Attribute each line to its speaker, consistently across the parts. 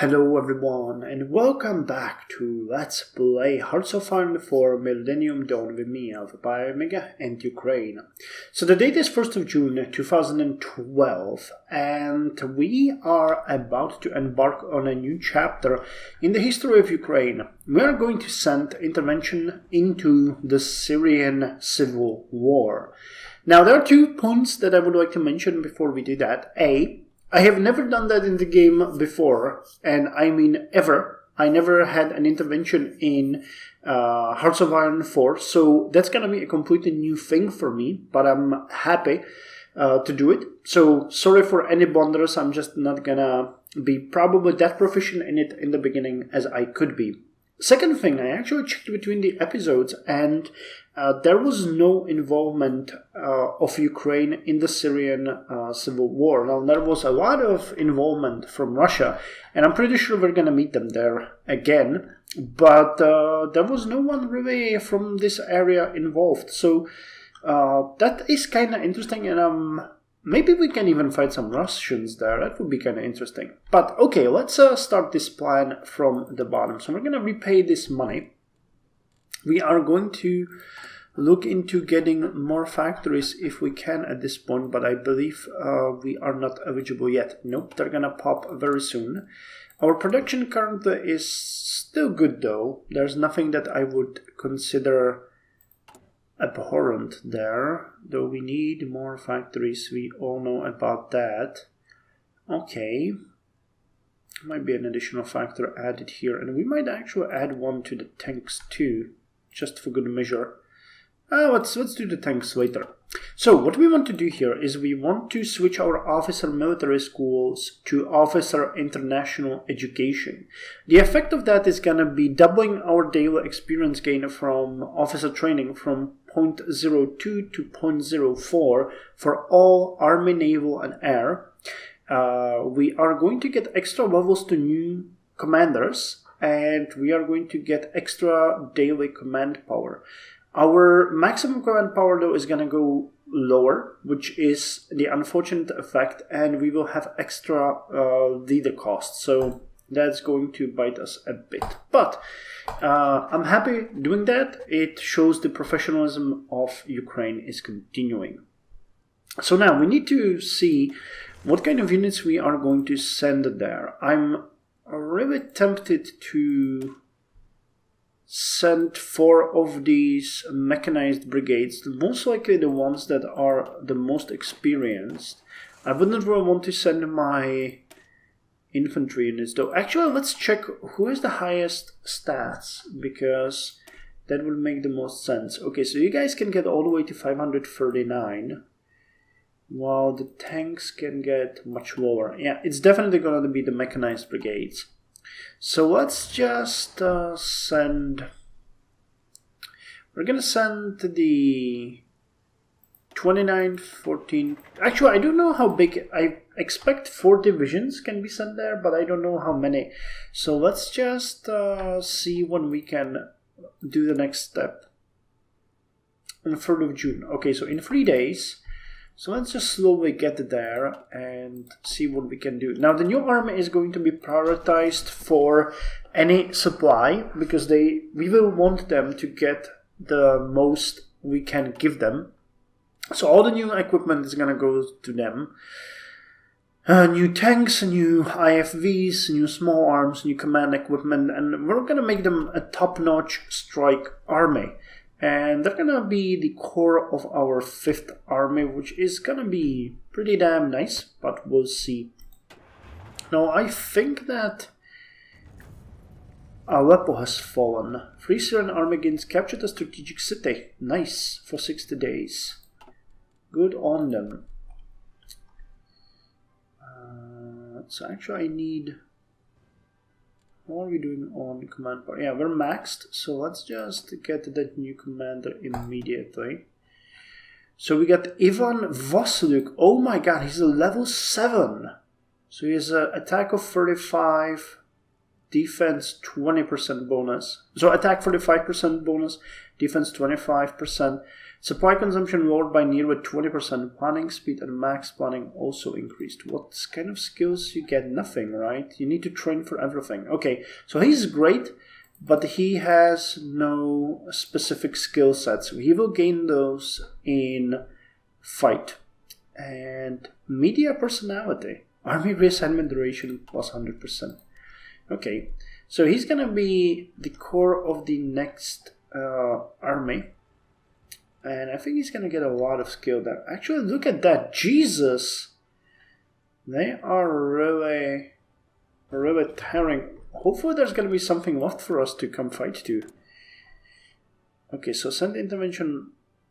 Speaker 1: Hello everyone and welcome back to Let's Play Hearts of Iron for Millennium Dawn with me, Alpha Pi Omega, and Ukraine. So the date is 1st of June 2012 and we are about to embark on a new chapter in the history of Ukraine. We are going to send intervention into the Syrian civil war. Now there are 2 points that I would like to mention before we do that. I have never done that in the game before, and I mean ever. I never had an intervention in Hearts of Iron 4, so that's gonna be a completely new thing for me, but I'm happy to do it. So sorry for any blunders, I'm just not gonna be probably that proficient in it in the beginning as I could be. Second thing, I actually checked between the episodes and there was no involvement of Ukraine in the Syrian civil war. Now, there was a lot of involvement from Russia, and I'm pretty sure we're going to meet them there again, but there was no one really from this area involved. So that is kind of interesting, and maybe we can even find some Russians there. That would be kind of interesting. But okay, let's start this plan from the bottom. So we're going to repay this money. We are going to look into getting more factories if we can at this point, but I believe we are not eligible yet. Nope, they're going to pop very soon. Our production currently is still good though. There's nothing that I would consider abhorrent there, though we need more factories. We all know about that. Okay, might be an additional factor added here, and we might actually add one to the tanks too, just for good measure. Let's do the tanks later. So what we want to do here is we want to switch our officer military schools to officer international education. The effect of that is going to be doubling our daily experience gain from officer training from 0.02 to 0.04 for all Army, Naval and Air. We are going to get extra levels to new commanders, and we are going to get extra daily command power. Our maximum command power though is going to go lower, which is the unfortunate effect, and we will have extra leader costs, so that's going to bite us a bit. But I'm happy doing that. It shows the professionalism of Ukraine is continuing. So now we need to see what kind of units we are going to send there. I'm really tempted to send 4 of these mechanized brigades, most likely the ones that are the most experienced. I wouldn't really want to send my infantry units though. Actually, let's check who has the highest stats, because that will make the most sense. Okay, so you guys can get all the way to 539, while the tanks can get much lower. Yeah, it's definitely going to be the mechanized brigades. So let's just send... We're going to send the 2914... Actually, I don't know how big... I expect 4 divisions can be sent there, but I don't know how many. So let's just see when we can do the next step. On the 3rd of June. Okay, so in 3 days... So let's just slowly get there and see what we can do. Now the new army is going to be prioritized for any supply, because we will want them to get the most we can give them. So all the new equipment is going to go to them. New tanks, new IFVs, new small arms, new command equipment, and we're going to make them a top-notch strike army. And they're going to be the core of our 5th army, which is going to be pretty damn nice, but we'll see. Now, I think that Aleppo has fallen. Free Syrian army gains captured a strategic city. Nice, for 60 days. Good on them. So actually I need... What are we doing on command power? Yeah, we're maxed, so let's just get that new commander immediately. So we got Ivan Vasiluk. Oh my god, he's a level 7. So he has an attack of 35, defense 20% bonus. So attack 45% bonus, defense 25%. Supply consumption lowered by nearly 20%. Planning speed and max planning also increased. What kind of skills you get? Nothing, right? You need to train for everything. Okay, so he's great, but he has no specific skill set. So he will gain those in fight. And media personality. Army reassignment duration plus 100%. Okay, so he's going to be the core of the next army. And I think he's going to get a lot of skill there. Actually, look at that. Jesus! They are really, really tearing. Hopefully there's going to be something left for us to come fight to. Okay, so send intervention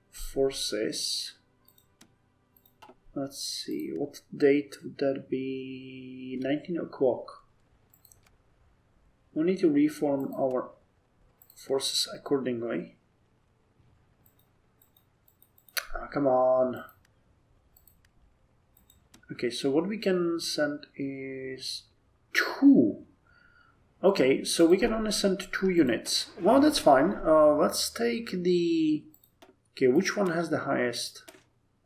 Speaker 1: forces. Let's see, what date would that be? 19 o'clock. We need to reform our forces accordingly. Come on. Okay, so what we can send is 2. Okay, so we can only send 2 units. Well, that's fine. Let's take the... Okay, which one has the highest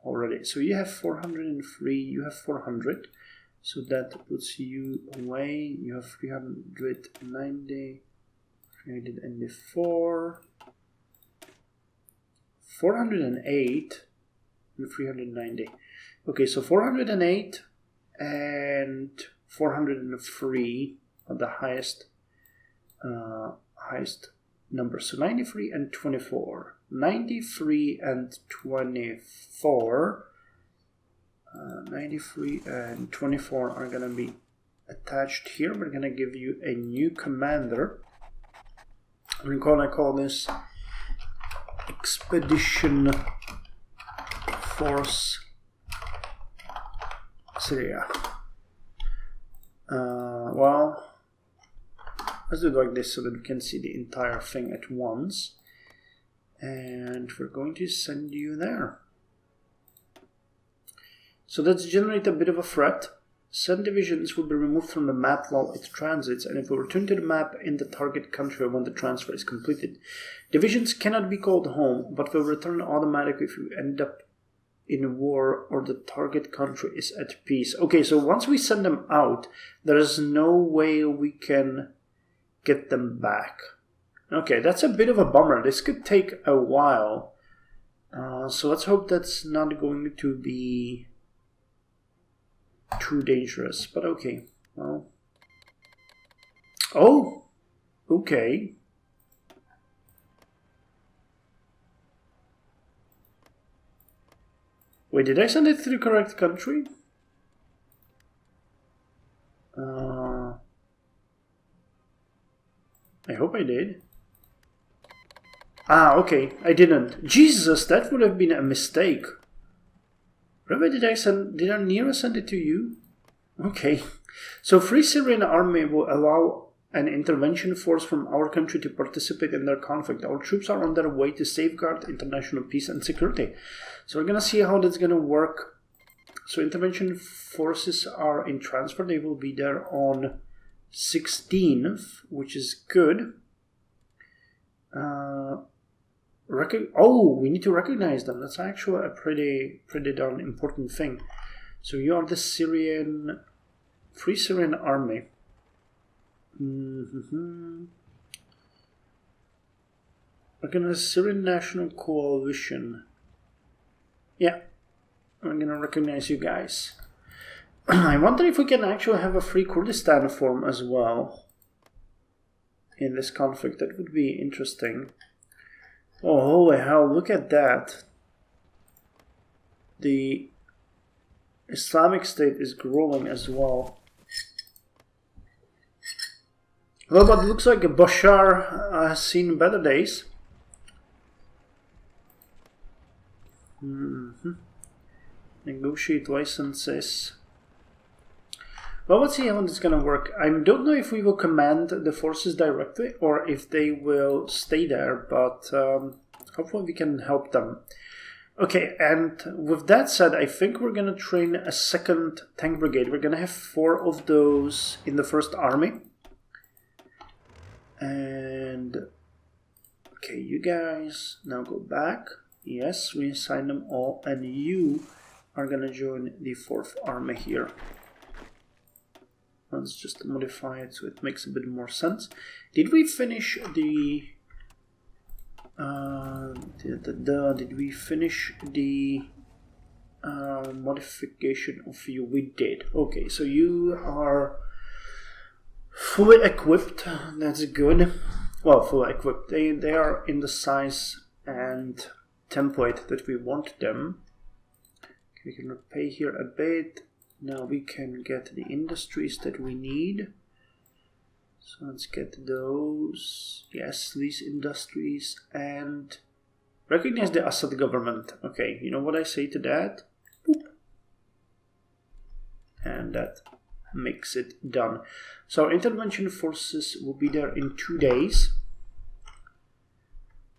Speaker 1: already? So you have 403, you have 400. So that puts you away. You have 390, 384, 408, and 390. Okay, so 408 and 403 are the highest numbers. So 93 and 24. 93 and 24. 93 and 24 are going to be attached here. We're going to give you a new commander. We're going to call this Expedition Force Syria. Well, let's do it like this so that we can see the entire thing at once. And we're going to send you there. So let's generate a bit of a threat. Some divisions will be removed from the map while it transits, and it will return to the map in the target country when the transfer is completed. Divisions cannot be called home, but will return automatically if you end up in war or the target country is at peace. Okay, so once we send them out, there is no way we can get them back. Okay, that's a bit of a bummer. This could take a while. So let's hope that's not going to be too dangerous, but okay. Well. Oh! Okay. Wait, did I send it to the correct country? I hope I did. Ah, okay, I didn't. Jesus, that would have been a mistake. Really, did I never send it to you? Okay. So Free Syrian Army will allow an intervention force from our country to participate in their conflict. Our troops are on their way to safeguard international peace and security. So we're going to see how that's going to work. So intervention forces are in transfer. They will be there on 16th, which is good. We need to recognize them. That's actually a pretty darn important thing. So you are the Free Syrian Army. Recognize Syrian National Coalition. Yeah, I'm gonna recognize you guys. I wonder if we can actually have a Free Kurdistan form as well in this conflict. That would be interesting. Oh, holy hell, look at that. The Islamic State is growing as well. Well, but it looks like Bashar has seen better days. Negotiate licenses. Well, let's see how it's going to work. I don't know if we will command the forces directly or if they will stay there, but hopefully we can help them. Okay, and with that said, I think we're going to train a second tank brigade. We're going to have 4 of those in the first army. And, okay, you guys now go back. Yes, we assign them all, and you are gonna join the 4th Army here. Let's just modify it so it makes a bit more sense. Did we finish the... did we finish the modification of you? We did. Okay, so you are fully equipped. That's good. Well, fully equipped. They are in the size and template that we want them. We can repay here a bit. Now we can get the industries that we need. So let's get those. Yes, these industries, and recognize the Assad government. Okay, you know what I say to that? Boop. And that makes it done. So intervention forces will be there in 2 days.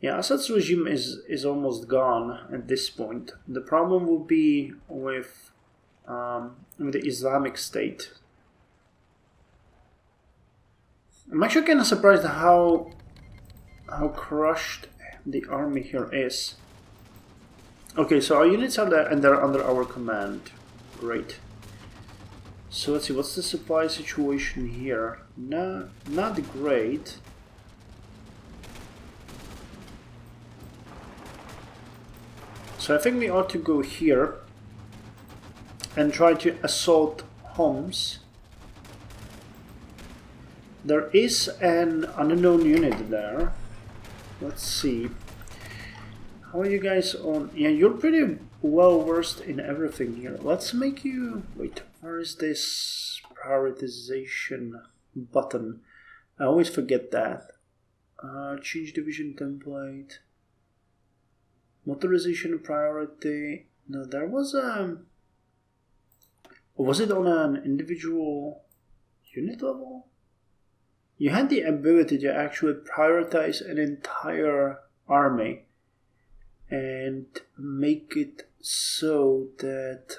Speaker 1: Yeah, Assad's regime is almost gone at this point. The problem will be with the Islamic State. I'm actually kind of surprised how crushed the army here is. Okay, so our units are there and they're under our command. Great. So let's see, what's the supply situation here? No, not great. So I think we ought to go here and try to assault Homs. There is an unknown unit there. Let's see. How are you guys on? Yeah, you're pretty well versed in everything here. Let's make you... Wait, where is this prioritization button? I always forget that. Change division template. Motorization priority. No, there was a... Was it on an individual unit level? You had the ability to actually prioritize an entire army and make it so that...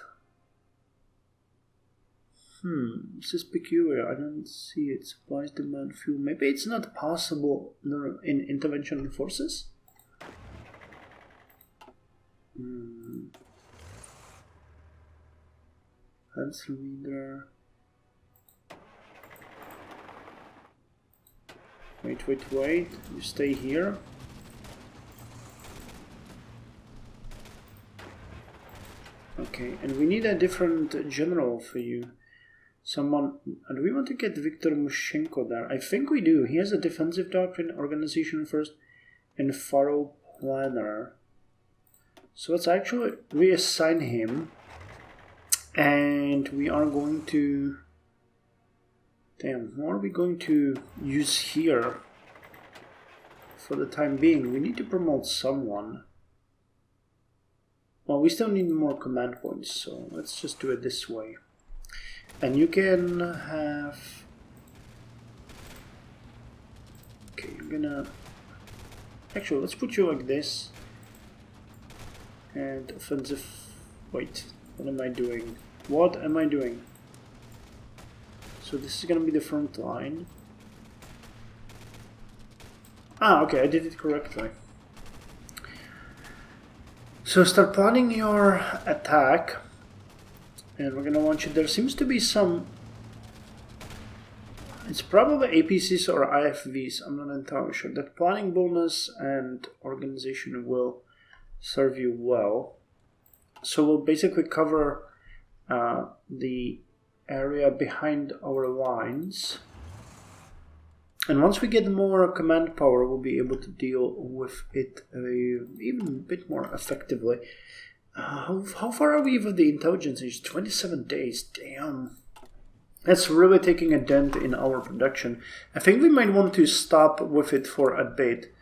Speaker 1: this is peculiar. I don't see it. Supplies, demand, fuel. Maybe it's not possible in intervention forces? That's leader. Wait. You stay here. Okay, and we need a different general for you. Someone... Do we want to get Viktor Mushenko there? I think we do. He has a defensive doctrine, organization first, and Pharaoh planner. So let's actually reassign him. And we are going to... Damn, what are we going to use here for the time being? We need to promote someone. Well, we still need more command points, so let's just do it this way. And you can have... Okay, I'm gonna... Actually, let's put you like this. And offensive... Wait, what am I doing? What am I doing? So this is gonna be the front line. Ah, okay, I did it correctly. So start planning your attack. And we're gonna want you... There seems to be some... It's probably APCs or IFVs, I'm not entirely sure. That planning bonus and organization will serve you well. So we'll basically cover the area behind our lines. And once we get more command power, we'll be able to deal with it even a bit more effectively. How far are we with the intelligence age? 27 days, damn. That's really taking a dent in our production. I think we might want to stop with it for a bit.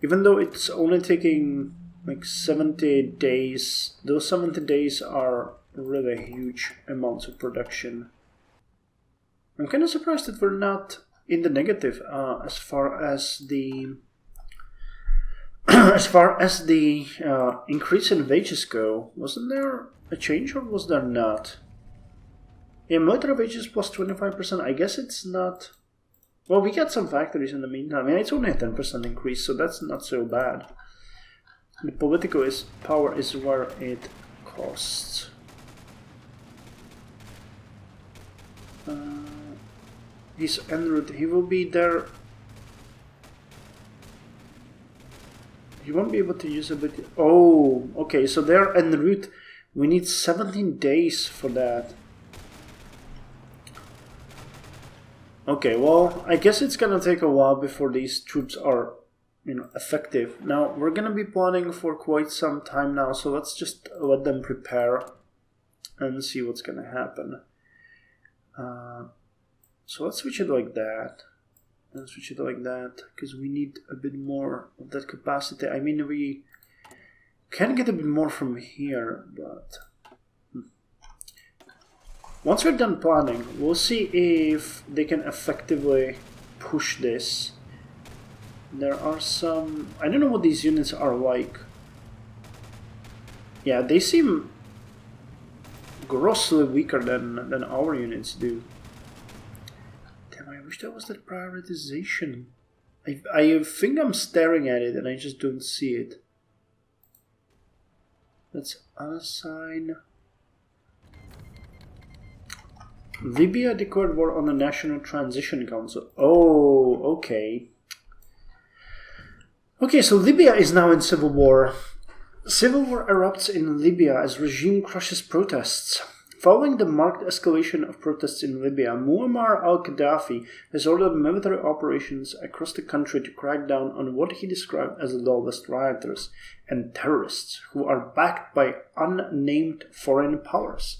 Speaker 1: Even though it's only taking like 70 days, those 70 days are really huge amounts of production. I'm kind of surprised that we're not in the negative as far as the increase in wages go. Wasn't there a change or was there not? Yeah, military wages plus 25%. I guess it's not... Well, we got some factories in the meantime. I mean, it's only a 10% increase, so that's not so bad. The political power is where it costs. He's en route. He will be there. He won't be able to use a bit. Oh, okay. So they're en route. We need 17 days for that. Okay, well, I guess it's gonna take a while before these troops are, effective. Now, we're gonna be planning for quite some time now, so let's just let them prepare and see what's gonna happen. So let's switch it like that. Let's switch it like that, because we need a bit more of that capacity. I mean, we can get a bit more from here, but once we're done planning, we'll see if they can effectively push this. There are some... I don't know what these units are like. Yeah, they seem grossly weaker than our units do. Damn, I wish there was that prioritization. I think I'm staring at it and I just don't see it. Let's unassign. Libya declared war on the National Transition Council. Oh, okay. Okay, so Libya is now in civil war. Civil war erupts in Libya as regime crushes protests. Following the marked escalation of protests in Libya, Muammar al-Gaddafi has ordered military operations across the country to crack down on what he described as lawless rioters and terrorists who are backed by unnamed foreign powers.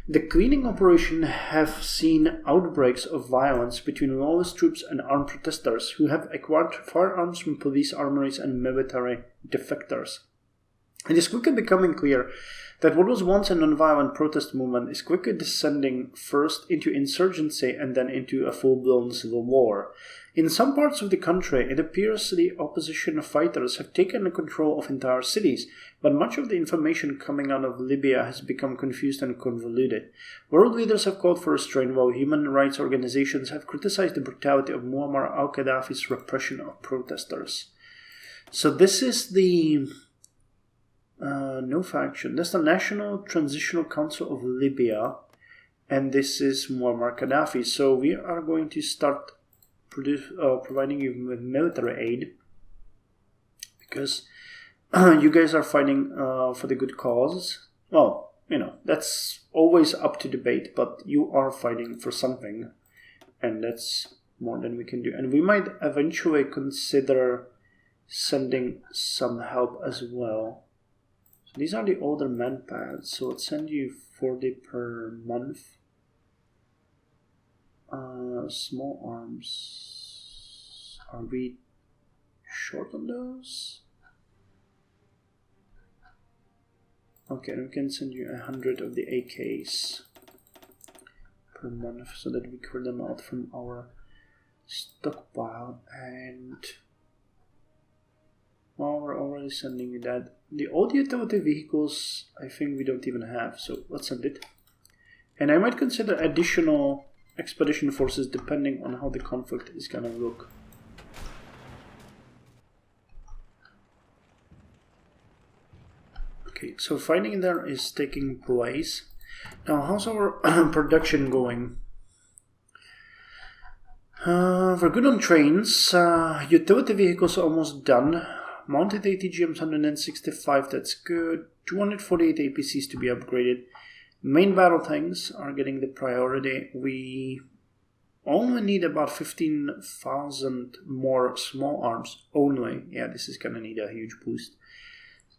Speaker 1: The cleaning operation have seen outbreaks of violence between lawless troops and armed protesters who have acquired firearms from police armories and military defectors. It is quickly becoming clear that what was once a non-violent protest movement is quickly descending first into insurgency and then into a full-blown civil war. In some parts of the country, it appears the opposition fighters have taken control of entire cities, but much of the information coming out of Libya has become confused and convoluted. World leaders have called for restraint, while human rights organizations have criticized the brutality of Muammar al-Gaddafi's repression of protesters. So this is the... no faction. That's the National Transitional Council of Libya, and this is Muammar Gaddafi. So we are going to start providing you with military aid, because you guys are fighting for the good cause. Well, that's always up to debate, but you are fighting for something, and that's more than we can do. And we might eventually consider sending some help as well. These are the older man pads, so let's send you 40 per month. Small arms. Are we short on those? Okay, we can send you 100 of the AKs per month so that we clear them out from our stockpile. And well, we're already sending you that. The old utility vehicles, I think we don't even have, so let's send it. And I might consider additional expedition forces depending on how the conflict is gonna look. Okay, so fighting there is taking place. Now, how's our production going? We're good on trains. Utility vehicles are almost done. Mounted ATGMs 165, that's good. 248 APCs to be upgraded. Main battle tanks are getting the priority. We only need about 15,000 more small arms only. Yeah, this is gonna need a huge boost.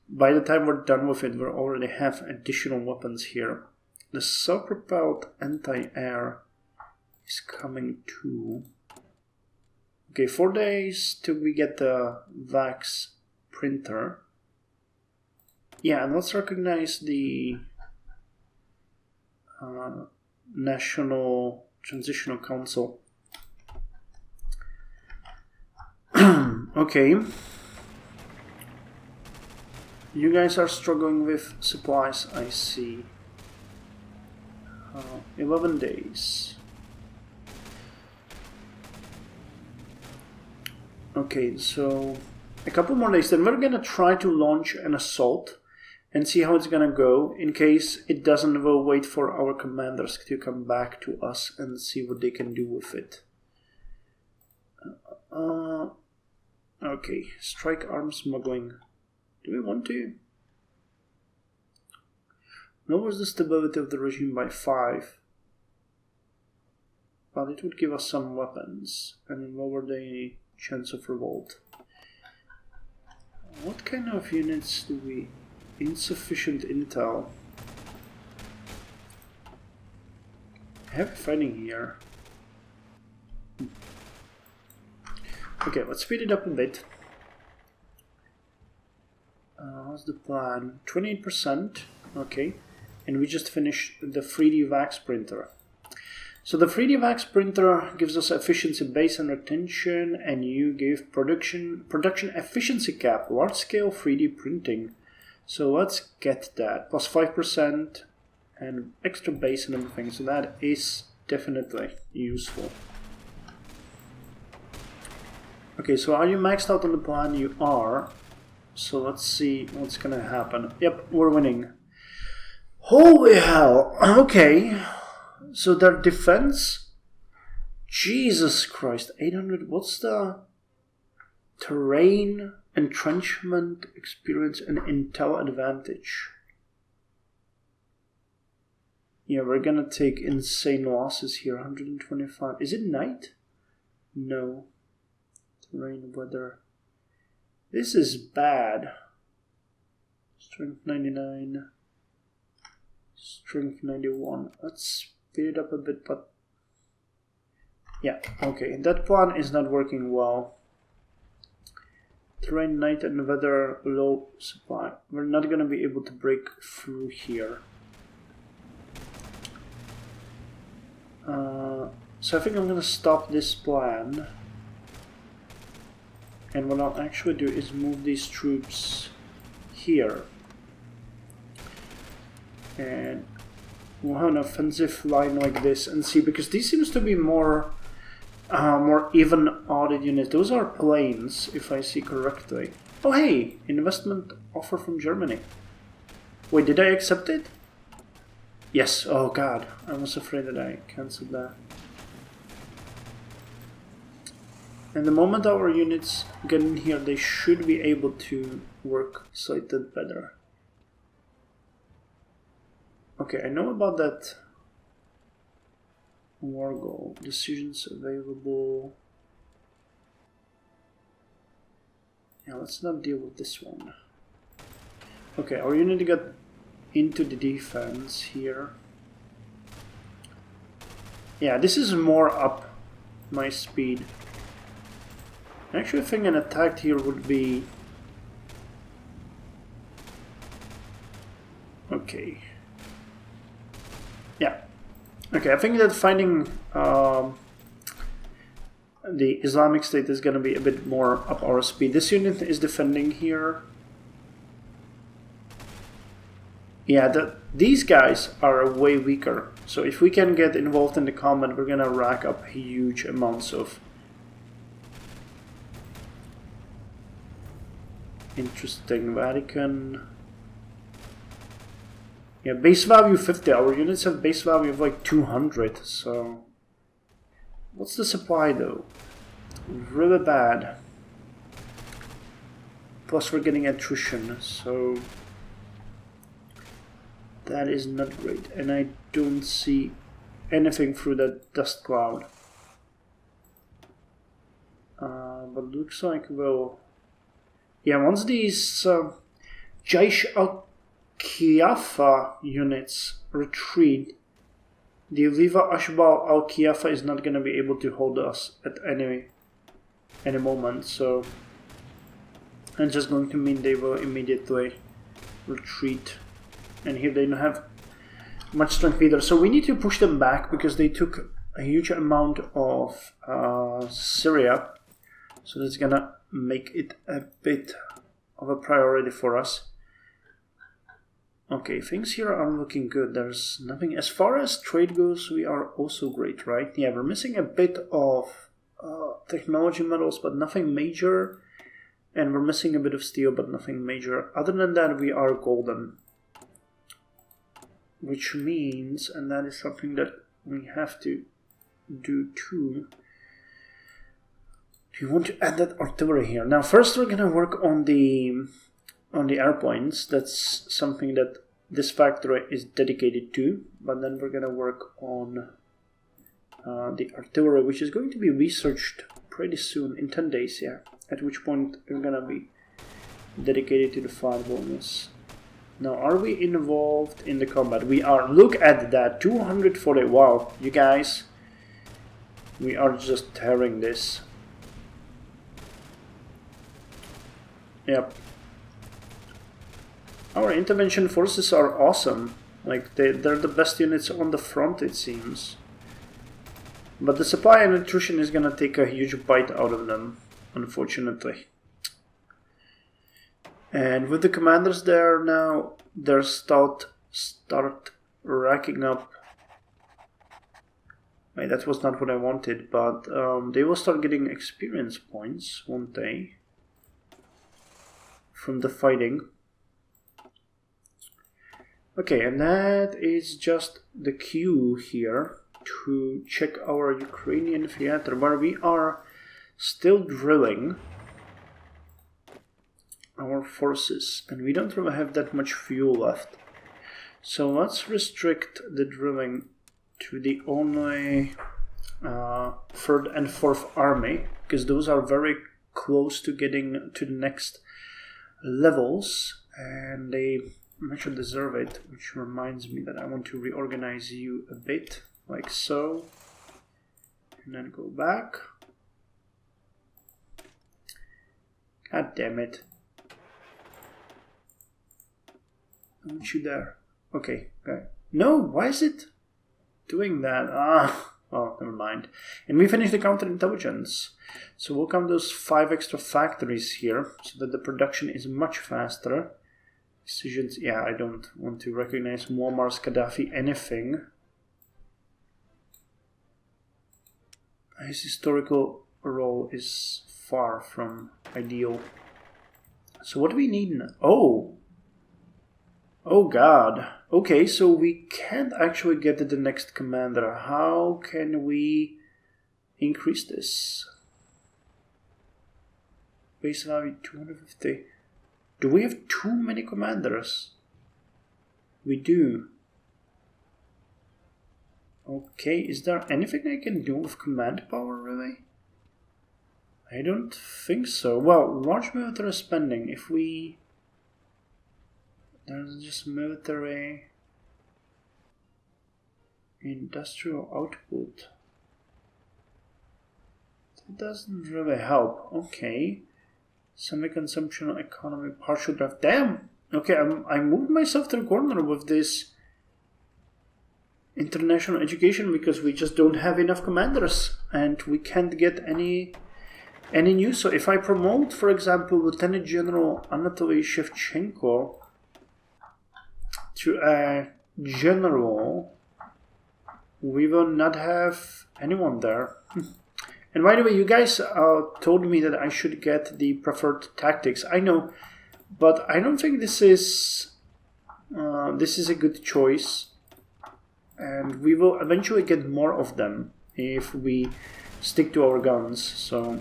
Speaker 1: By the time we're done with it, we already have additional weapons here. The self-propelled anti-air is coming too. Okay, 4 days till we get the VAX printer. Yeah, and let's recognize the National Transitional Council. Okay. You guys are struggling with supplies, I see. 11 days. Okay, so a couple more days, then we're gonna try to launch an assault and see how it's gonna go. In case it doesn't, we'll wait for our commanders to come back to us and see what they can do with it. Okay, strike arms smuggling. Do we want to? Lowers the stability of the regime by 5. But it would give us some weapons and lower the chance of revolt. What kind of units do we... Insufficient intel. Heavy fighting here. Okay, let's speed it up a bit. What's the plan? 28%. Okay. And we just finished the 3D wax printer. So the 3D wax printer gives us efficiency base and retention, and you give production efficiency cap, large scale 3D printing. So let's get that. Plus 5% and extra base and everything. So that is definitely useful. Okay, so are you maxed out on the plan? You are. So let's see what's gonna happen. Yep, we're winning. Holy hell! Okay. So their defense? Jesus Christ. 800. What's the terrain, entrenchment, experience, and intel advantage? Yeah, we're gonna take insane losses here. 125. Is it night? No. Terrain, weather. This is bad. Strength 99. Strength 91. Let's speed it up a bit, but... Yeah, okay. That plan is not working well. Terrain, night, and weather, low supply. We're not gonna be able to break through here. So I think I'm gonna stop this plan. And what I'll actually do is move these troops here. And we'll have an offensive line like this and see, because these seems to be more even audit units. Those are planes, if I see correctly. Oh hey, investment offer from Germany. Wait, did I accept it? Yes, oh god, I was afraid that I cancelled that. And the moment our units get in here, they should be able to work slightly better. Okay, I know about that war goal. Decisions available. Yeah, let's not deal with this one. Okay, our unit got into the defense here. Yeah, this is more up my speed. Actually, I think an attack here would be... Okay. Yeah. Okay, I think that finding the Islamic State is going to be a bit more up our speed. This unit is defending here. Yeah, these guys are way weaker. So if we can get involved in the combat, we're going to rack up huge amounts of... Interesting. Vatican. Yeah, base value 50. Our units have base value of like 200. So, what's the supply though? Really bad. Plus we're getting attrition, so that is not great. And I don't see anything through that dust cloud. But looks like we'll... Yeah, once these Jaish al-Khiafa units retreat, the Viva Ashbal al-Khiafa is not going to be able to hold us at any moment, so it's just going to mean they will immediately retreat. And here they don't have much strength either, so we need to push them back because they took a huge amount of Syria, so that's gonna make it a bit of a priority for us. Okay, things here are looking good. There's nothing. As far as trade goes, we are also great, right? Yeah, we're missing a bit of technology medals, but nothing major. And we're missing a bit of steel, but nothing major. Other than that, we are golden. Which means, and that is something that we have to do too. Do you want to add that artillery here? Now, first we're gonna work on the airplanes. That's something that this factory is dedicated to. But then we're gonna work on the artillery, which is going to be researched pretty soon, in 10 days, yeah. At which point we're gonna be dedicated to the fire bonus. Now, are we involved in the combat? We are. Look at that, 240. Wow, you guys, we are just tearing this. Yep. Our intervention forces are awesome. Like, they're the best units on the front, it seems. But the supply and nutrition is gonna take a huge bite out of them, unfortunately. And with the commanders there now, they're start racking up. Wait, that was not what I wanted, but they will start getting experience points, won't they? From the fighting. Okay, and that is just the queue here to check our Ukrainian theater, where we are still drilling our forces, and we don't really have that much fuel left. So let's restrict the drilling to the only 3rd and 4th Army, because those are very close to getting to the next levels, and they much deserve it, which reminds me that I want to reorganize you a bit, like so, and then go back. God damn it. I want you there. Okay, okay. No, why is it doing that? Oh, never mind. And we finished the counterintelligence. So we'll count those 5 extra factories here, so that the production is much faster. Decisions, yeah, I don't want to recognize Muammar's Gaddafi anything. His historical role is far from ideal. So what do we need now? Oh god. Okay, so we can't actually get to the next commander. How can we increase this? Base value 250. Do we have too many commanders? We do. Okay, is there anything I can do with command power, really? I don't think so. Well, large military spending, if we... There's just military... Industrial output. That doesn't really help. Okay. Semi-consumption economy, partial draft. Damn! Okay, I moved myself to the corner with this international education because we just don't have enough commanders and we can't get any news. So if I promote, for example, Lieutenant General Anatoly Shevchenko to a general, we will not have anyone there. And by the way, you guys told me that I should get the preferred tactics. I know, but I don't think this is a good choice. And we will eventually get more of them if we stick to our guns. So,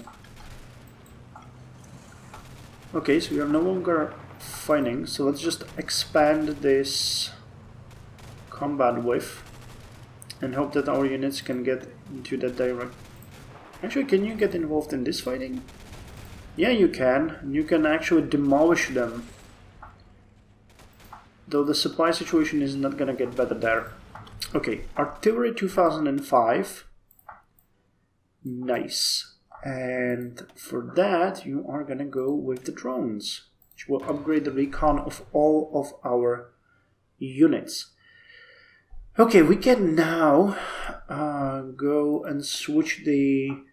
Speaker 1: okay, so we are no longer fighting. So let's just expand this combat width and hope that our units can get into that direction. Actually, can you get involved in this fighting? Yeah, you can. You can actually demolish them. Though the supply situation is not gonna get better there. Okay, artillery 2005. Nice. And for that, you are gonna go with the drones, which will upgrade the recon of all of our units. Okay, we can now go and switch the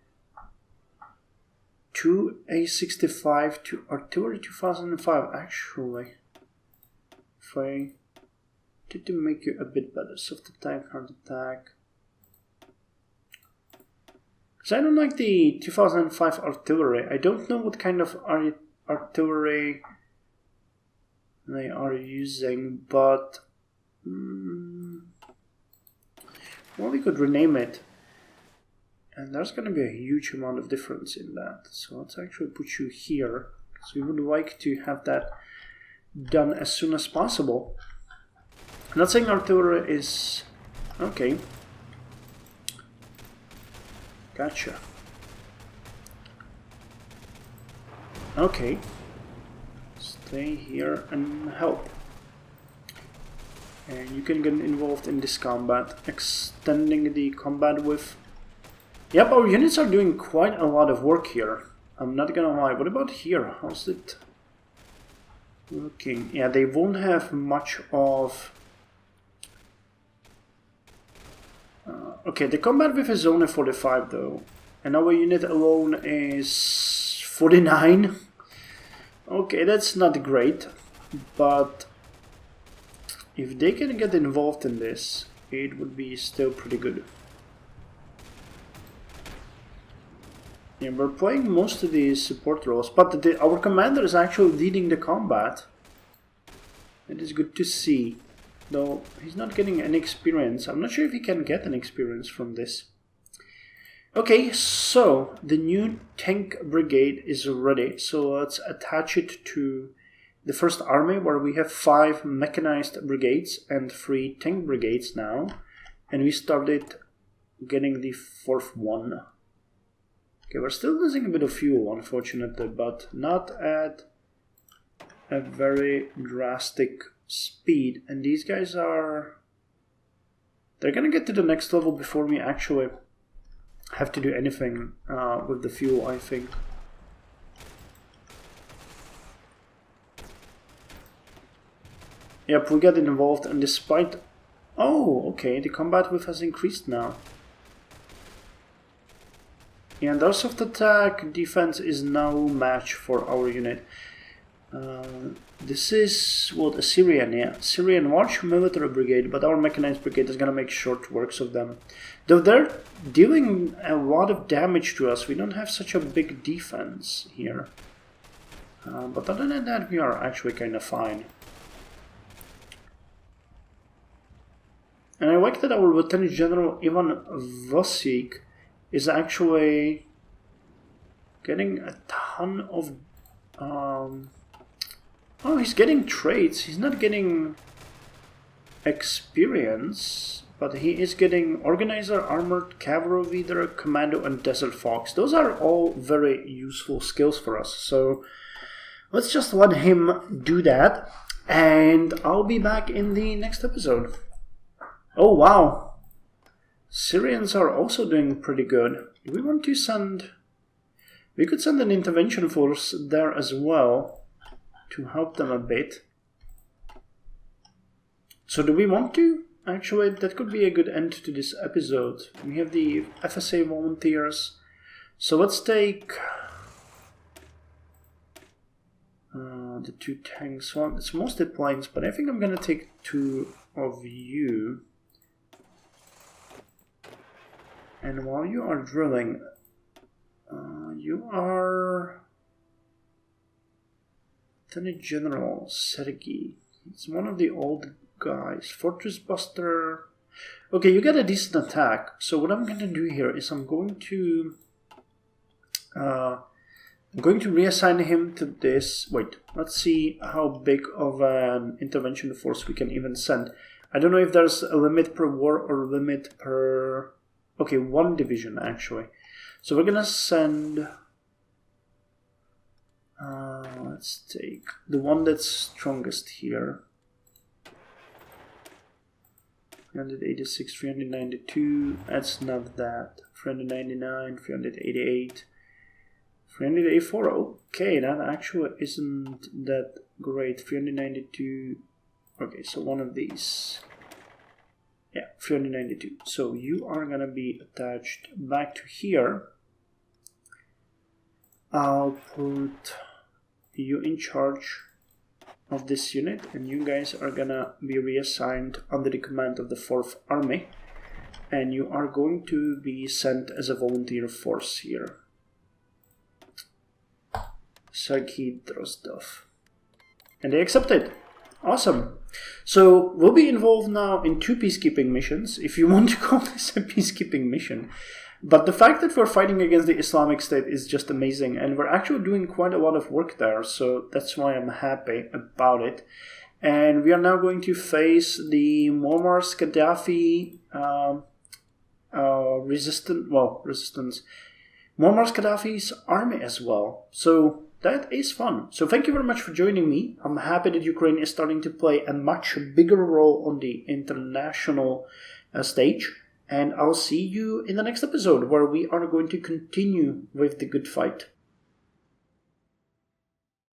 Speaker 1: 2A65 to artillery 2005. Actually, if I did to make you a bit better, soft attack, hard attack. Because I don't like the 2005 artillery. I don't know what kind of artillery they are using, but well, we could rename it, and there's going to be a huge amount of difference in that. So let's actually put you here, because we would like to have that done as soon as possible. I'm not saying artillery is okay. Gotcha. Okay. Stay here and help. And you can get involved in this combat, extending the combat with... Yep, our units are doing quite a lot of work here. I'm not gonna lie. What about here? How's it looking? Yeah, they won't have much of... okay, the combat with is only 45 though. And our unit alone is 49. Okay, that's not great. But if they can get involved in this, it would be still pretty good. Yeah, we're playing most of these support roles, but our commander is actually leading the combat. It is good to see, though he's not getting any experience. I'm not sure if he can get an experience from this. Okay, so the new tank brigade is ready, so let's attach it to the first army, where we have 5 mechanized brigades and 3 tank brigades now, and we started getting the 4th one. Okay, we're still losing a bit of fuel, unfortunately, but not at a very drastic speed. And these guys are... they're gonna get to the next level before we actually have to do anything with the fuel, I think. Yep, we got involved, and despite... oh, okay, the combat width has increased now. Yeah, and our soft attack defense is now match for our unit. This is what a Syrian, yeah, Syrian large military brigade, but our mechanized brigade is gonna make short works of them. Though they're dealing a lot of damage to us, we don't have such a big defense here. But other than that, we are actually kind of fine. And I like that our Lieutenant General Ivan Vasik is actually getting a ton of... oh, he's getting traits. He's not getting experience, but he is getting Organizer, Armored Cavalry Leader, Commando, and Desert Fox. Those are all very useful skills for us. So let's just let him do that, and I'll be back in the next episode. Oh, wow. Syrians are also doing pretty good. Do we want to send... we could send an intervention force there as well to help them a bit. So do we want to? Actually, that could be a good end to this episode. We have the FSA volunteers. So let's take the 2 tanks. Well, it's mostly planes, but I think I'm going to take 2 of you. And while you are drilling, you are Lieutenant General Sergei. It's one of the old guys. Fortress Buster. Okay, you get a decent attack. So what I'm going to do here is I'm going to reassign him to this. Wait, let's see how big of an intervention force we can even send. I don't know if there's a limit per war or limit per... okay, 1 division actually. So we're gonna send... let's take the one that's strongest here. 386, 392, that's not that. 399, 388, 384, okay, that actually isn't that great. 392, okay, so one of these. Yeah, 392. So you are gonna be attached back to here. I'll put you in charge of this unit, and you guys are gonna be reassigned under the command of the 4th Army, and you are going to be sent as a volunteer force here. Sakhidrostov. And they accepted. Awesome. So we'll be involved now in 2 peacekeeping missions, if you want to call this a peacekeeping mission. But the fact that we're fighting against the Islamic State is just amazing, and we're actually doing quite a lot of work there, so that's why I'm happy about it. And we are now going to face the Muammar Gaddafi resistance. Muammar Gaddafi's army as well. So that is fun. So thank you very much for joining me. I'm happy that Ukraine is starting to play a much bigger role on the international stage. And I'll see you in the next episode where we are going to continue with the good fight.